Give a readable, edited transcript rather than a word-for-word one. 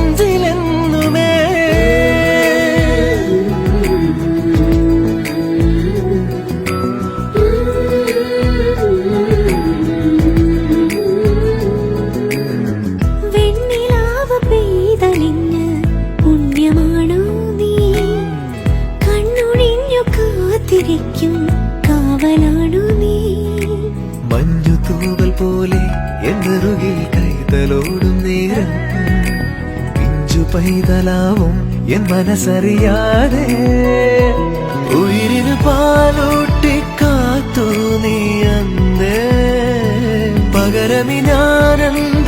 നെഞ്ചിലെന്നുമേ. വെണ്ണിലാവ് പെയ്തലിഞ്ഞ് പുണ്യമാണോ നീ? കണ്ണൊഴിഞ്ഞു കാത്തിരിക്കും കാവലാണോ നീ? മഞ്ഞു തൂവൽ പോലെ എന്നറുകിൽ കൈതലോടും നേരം പിഞ്ചു പൈതലാവും എൻ മനസ്സറിയാതെ. ഉയിരിന് പാലൂട്ടി കാത്തു നീ അന്നേ, പകരമി ഞാനെന്ന്